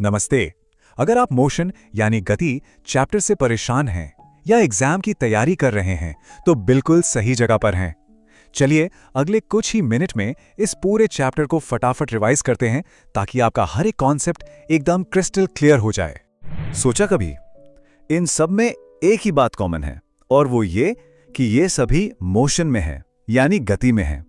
नमस्ते। अगर आप मोशन यानी गति चैप्टर से परेशान हैं या एग्जाम की तैयारी कर रहे हैं तो बिल्कुल सही जगह पर हैं। चलिए अगले कुछ ही मिनट में इस पूरे चैप्टर को फटाफट रिवाइज करते हैं ताकि आपका हर एक कॉन्सेप्ट एकदम क्रिस्टल क्लियर हो जाए। सोचा कभी इन सब में एक ही बात कॉमन है और वो ये कि ये सभी मोशन में है यानी गति में है।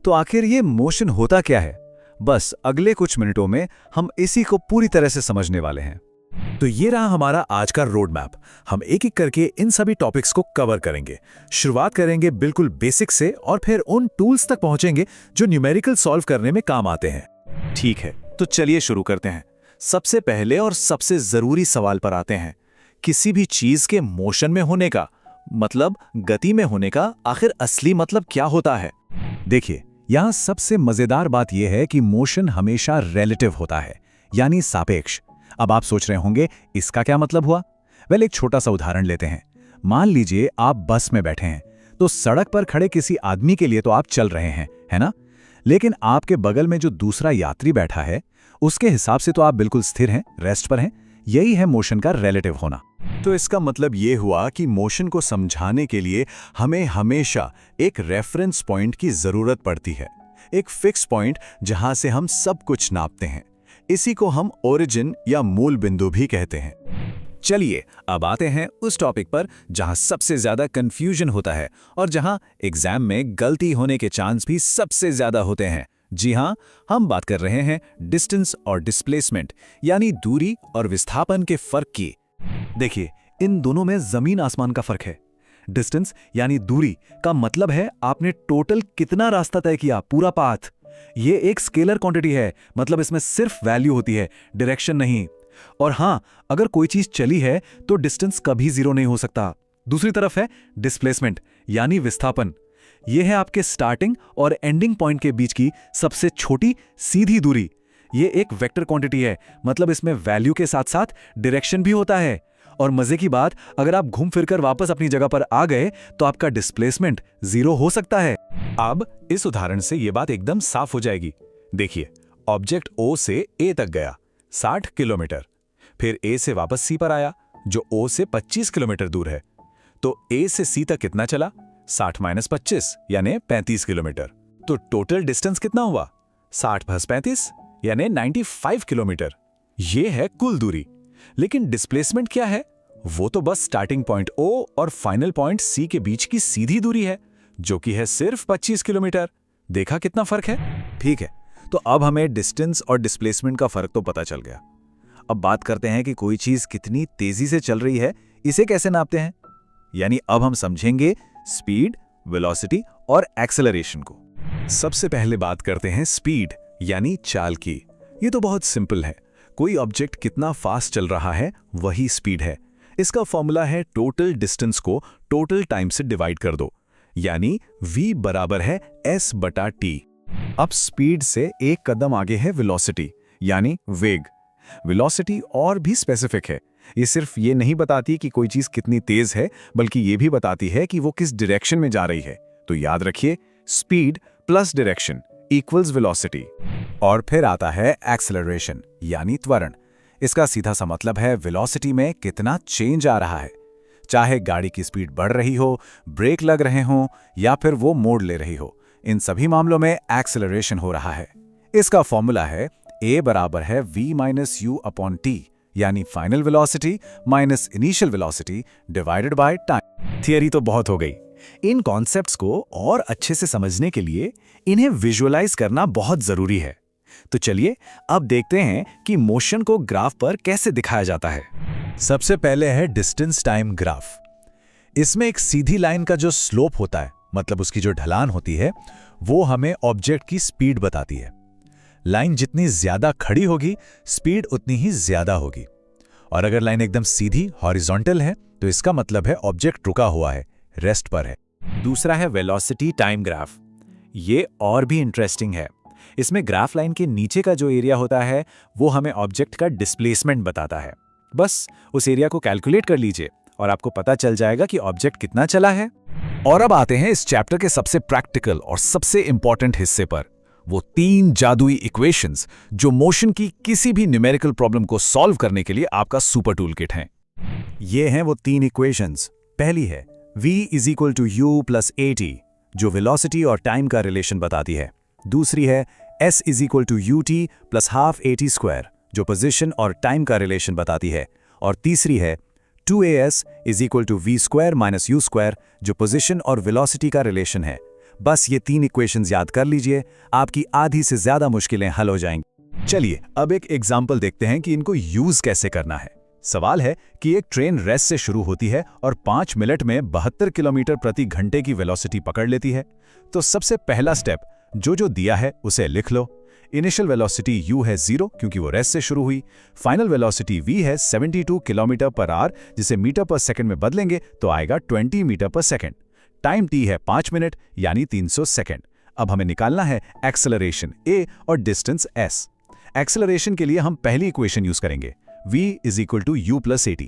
तो आखिर ये मोशन होता क्या है? बस अगले कुछ मिनटों में हम इसी को पूरी तरह से समझने वाले हैं। तो ये रहा हमारा आज का रोड मैप। हम एक एक करके इन सभी टॉपिक्स को कवर करेंगे। शुरुआत करेंगे बिल्कुल बेसिक से और फिर उन टूल्स तक पहुंचेंगे जो न्यूमेरिकल सॉल्व करने में काम आते हैं। ठीक है, तो चलिए शुरू करते हैं। सबसे पहले और सबसे जरूरी सवाल पर आते हैं। किसी भी चीज के मोशन में होने का मतलब गति में होने का आखिर असली मतलब क्या होता है? देखिए, यहां सबसे मजेदार बात यह है कि मोशन हमेशा रिलेटिव होता है यानी सापेक्ष। अब आप सोच रहे होंगे इसका क्या मतलब हुआ? वेल, एक छोटा सा उदाहरण लेते हैं। मान लीजिए आप बस में बैठे हैं तो सड़क पर खड़े किसी आदमी के लिए तो आप चल रहे हैं, है ना? लेकिन आपके बगल में जो दूसरा यात्री बैठा है उसके हिसाब से तो आप बिल्कुल स्थिर हैं, रेस्ट पर हैं। यही है मोशन का रिलेटिव होना। तो इसका मतलब ये हुआ कि मोशन को समझाने के लिए हमें हमेशा एक रेफरेंस पॉइंट की जरूरत पड़ती है, एक फिक्स पॉइंट जहां से हम सब कुछ नापते हैं। इसी को हम ओरिजिन या मूल बिंदु भी कहते हैं। चलिए अब आते हैं उस टॉपिक पर जहां सबसे ज्यादा कंफ्यूजन होता है और जहां एग्जाम में गलती होने के चांस भी सबसे ज्यादा होते हैं। जी हां, हम बात कर रहे हैं डिस्टेंस और डिस्प्लेसमेंट यानी दूरी और विस्थापन के फर्क की। देखिए, इन दोनों में जमीन आसमान का फर्क है। डिस्टेंस यानी दूरी का मतलब है आपने टोटल कितना रास्ता तय किया, पूरा पाथ। ये एक स्केलर क्वांटिटी है, मतलब इसमें सिर्फ वैल्यू होती है, डायरेक्शन नहीं। और हां, अगर कोई चीज चली है तो डिस्टेंस कभी जीरो नहीं हो सकता। दूसरी तरफ है डिस्प्लेसमेंट यानी विस्थापन। यह है आपके स्टार्टिंग और एंडिंग पॉइंट के बीच की सबसे छोटी सीधी दूरी। यह एक वेक्टर क्वांटिटी है, मतलब इसमें वैल्यू के साथ साथ डायरेक्शन भी होता है। और मजे की बात, अगर आप घूम फिरकर वापस अपनी जगह पर आ गए तो आपका डिस्प्लेसमेंट जीरो हो सकता है। अब इस उदाहरण से यह बात एकदम साफ हो जाएगी। देखिए, ऑब्जेक्ट O से A तक गया 60 किलोमीटर, फिर A से वापस C पर आया जो O से 25 किलोमीटर दूर है। तो A से C तक कितना चला? 60 - 25 यानी 35 किलोमीटर। तो टोटल डिस्टेंस कितना हुआ? 60 + 35 यानी 95 किलोमीटर। यह है कुल दूरी। लेकिन डिस्प्लेसमेंट क्या है? वो तो बस स्टार्टिंग पॉइंट O और फाइनल पॉइंट C के बीच की सीधी दूरी है, जो कि है सिर्फ 25 किलोमीटर। देखा कितना फर्क है? ठीक है, तो अब हमें डिस्टेंस और डिस्प्लेसमेंट का फर्क तो पता चल गया। अब बात करते हैं कि कोई चीज कितनी तेजी से चल रही है, इसे कैसे नापते हैं। यानी अब हम समझेंगे स्पीड, वेलोसिटी और एक्सेलरेशन को। सबसे पहले बात करते हैं स्पीड यानी चाल की। ये तो बहुत सिंपल है। कोई ऑब्जेक्ट कितना फास्ट चल रहा है वही स्पीड है। इसका फॉर्मूला है टोटल डिस्टेंस को टोटल टाइम से डिवाइड कर दो, यानी v बराबर है s/t। अब स्पीड से एक कदम आगे है वेलोसिटी यानी वेग। वेलोसिटी और भी स्पेसिफिक है। ये सिर्फ ये नहीं बताती कि कोई चीज कितनी तेज है, बल्कि ये भी बताती है कि वो किस डायरेक्शन में जा रही है। तो याद रखिए, speed plus direction equals velocity. और फिर आता है एक्सेलरेशन यानी त्वरण। इसका सीधा सा मतलब है वेलोसिटी में कितना चेंज आ रहा है। चाहे गाड़ी की स्पीड बढ़ रही हो, ब्रेक लग रहे हों या फिर वो मोड़ ले रही हो, इन सभी मामलों में एक्सेलरेशन हो रहा है। इसका फॉर्मूला है a बराबर है v - u/t यानी final velocity minus initial velocity divided by time. Theory तो बहुत हो गई। इन कॉन्सेप्ट्स को और अच्छे से समझने के लिए इन्हें विजुअलाइज करना बहुत जरूरी है। तो चलिए अब देखते हैं कि मोशन को ग्राफ पर कैसे दिखाया जाता है। सबसे पहले है डिस्टेंस टाइम ग्राफ। इसमें एक सीधी लाइन का जो स्लोप होता है, मतलब उसकी जो ढलान होती है, वो हमें ऑब्जेक्ट की स्पीड बताती है। लाइन जितनी ज्यादा खड़ी होगी, स्पीड उतनी ही ज्यादा होगी। और अगर लाइन एकदम सीधी हॉरिजॉन्टल है तो इसका मतलब है ऑब्जेक्ट रुका हुआ है, रेस्ट पर है। दूसरा है वेलोसिटी टाइम ग्राफ। ये और भी इंटरेस्टिंग है। इसमें ग्राफ लाइन के नीचे का जो एरिया होता है वो हमें ऑब्जेक्ट का डिस्प्लेसमेंट बताता है। बस उस एरिया को कैलकुलेट कर लीजिए और आपको पता चल जाएगा कि ऑब्जेक्ट कितना चला है। और अब आते हैं इस चैप्टर के सबसे प्रैक्टिकल और सबसे इंपॉर्टेंट हिस्से पर, वो 3 जादुई इक्वेशंस जो मोशन की किसी भी न्यूमेरिकल प्रॉब्लम को सॉल्व करने के लिए आपका सुपर टूल किट है। ये हैं वो 3 इक्वेशंस। पहली है v is equal to u plus at, जो वेलोसिटी और टाइम का रिलेशन बताती है। दूसरी है s is equal to ut plus half at square, जो पोजिशन और टाइम का रिलेशन बताती है। और तीसरी है 2as is equal to v square minus u square, जो पोजिशन और वेलोसिटी का रिलेशन है। बस ये 3 इक्वेशंस याद कर लीजिए, आपकी आधी से ज्यादा मुश्किलें हल हो जाएंगी। चलिए अब एक एग्जाम्पल देखते हैं कि इनको यूज कैसे करना है। सवाल है कि एक ट्रेन रेस्ट से शुरू होती है और 5 मिनट में 72 किलोमीटर प्रति घंटे की वेलोसिटी पकड़ लेती है। तो सबसे पहला स्टेप जो दिया है उसे लिख लो। इनिशियल वेलोसिटी u है 0 क्योंकि वो रेस्ट से शुरू हुई। फाइनल वेलोसिटी v है 72 किलोमीटर पर आवर, जिसे मीटर पर सेकंड में बदलेंगे तो आएगा 20 मीटर पर सेकंड। टाइम t है 5 मिनट यानी 300 सेकंड। अब हमें निकालना है एक्सेलरेशन a और डिस्टेंस s। एक्सेलरेशन के लिए हम पहली इक्वेशन यूज करेंगे, v is equal to u plus at।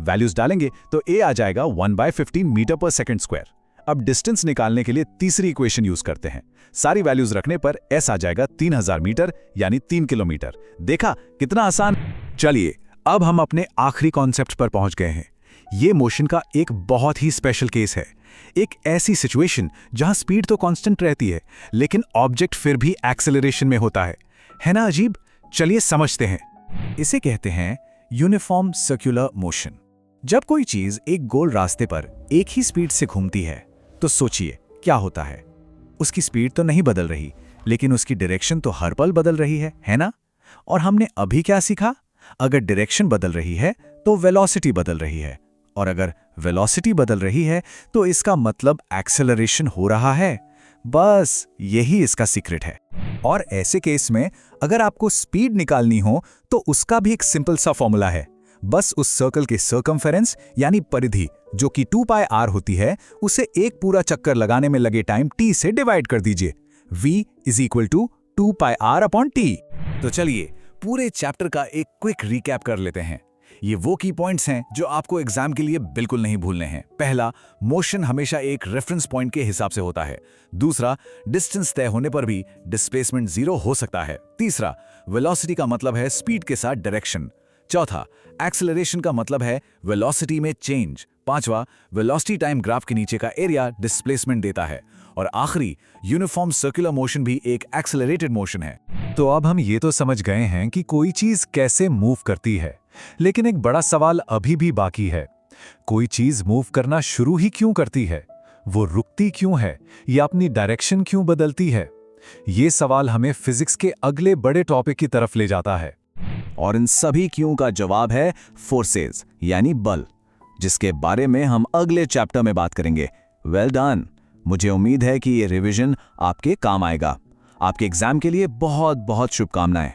Values डालेंगे तो a आ जाएगा 1/15 मीटर पर सेकंड स्क्वायर। अब डिस्टेंस निकालने के लिए तीसरी इक्वेशन यूज करते हैं। सारी वैल्यूज रखने पर s आ जाएगा 3000 मीटर यानी 3 किलोमीटर। देखा कितना आसान। चलिए अब हम अपने आखिरी कॉन्सेप्ट पर पहुंच गए हैं। ये मोशन का एक बहुत ही स्पेशल केस है। एक ऐसी सिचुएशन जहां स्पीड तो कांस्टेंट रहती है, लेकिन ऑब्जेक्ट फिर भी एक्सेलरेशन में होता है ना अजीब? चलिए समझते हैं। इसे कहते हैं यूनिफॉर्म सर्कुलर मोशन। जब कोई चीज एक गोल रास्ते पर एक ही स्पीड से घूमती है तो सोचिए क्या होता है। उसकी स्पीड तो नहीं बदल रही, लेकिन उसकी डायरेक्शन तो हर पल बदल रही है ना? और हमने अभी क्या सीखा? अगर डायरेक्शन बदल रही है तो वेलोसिटी बदल रही है, और अगर वेलोसिटी बदल रही है तो इसका मतलब एक्सेलरेशन हो रहा है। बस यही इसका सीक्रेट है। और ऐसे केस में अगर आपको स्पीड निकालनी हो तो उसका भी एक सिंपल सा फॉर्मूला है। बस उस सर्कल के सर्कमफेरेंस यानी परिधि जो कि 2πr होती है, उसे एक पूरा चक्कर लगाने में लगे टाइम t से डिवाइड कर दीजिए। v is equal to 2πr/t। तो चलिए पूरे चैप्टर का एक क्विक रिकैप कर लेते हैं। ये वो की पॉइंट्स हैं जो आपको एग्जाम के लिए बिल्कुल नहीं भूलने हैं। पहला, मोशन हमेशा एक रेफरेंस पॉइंट के हिसाब से होता है। दूसरा, डिस्टेंस तय होने पर भी डिस्प्लेसमेंट 0 हो सकता है। तीसरा, वेलोसिटी का मतलब है स्पीड के साथ डायरेक्शन। चौथा, एक्सेलरेशन का मतलब है वेलोसिटी में चेंज। पांचवा, वेलोसिटी टाइम ग्राफ के नीचे का एरिया डिस्प्लेसमेंट देता है। और आखिरी, यूनिफॉर्म सर्कुलर मोशन भी एक एक्सेलरेटेड मोशन है। तो अब हम ये तो समझ गए हैं कि कोई चीज कैसे मूव करती है, लेकिन एक बड़ा सवाल अभी भी बाकी है। कोई चीज मूव करना शुरू ही क्यों करती है? वो रुकती क्यों है या अपनी डायरेक्शन क्यों बदलती है? ये सवाल हमें फिजिक्स के अगले बड़े टॉपिक की तरफ ले जाता है। और इन सभी क्यों का जवाब है फोर्सेस यानी बल, जिसके बारे में हम अगले चैप्टर में बात करेंगे। Well done. मुझे उम्मीद है कि ये रिवीजन आपके काम आएगा। आपके एग्जाम के लिए बहुत बहुत शुभकामनाएं।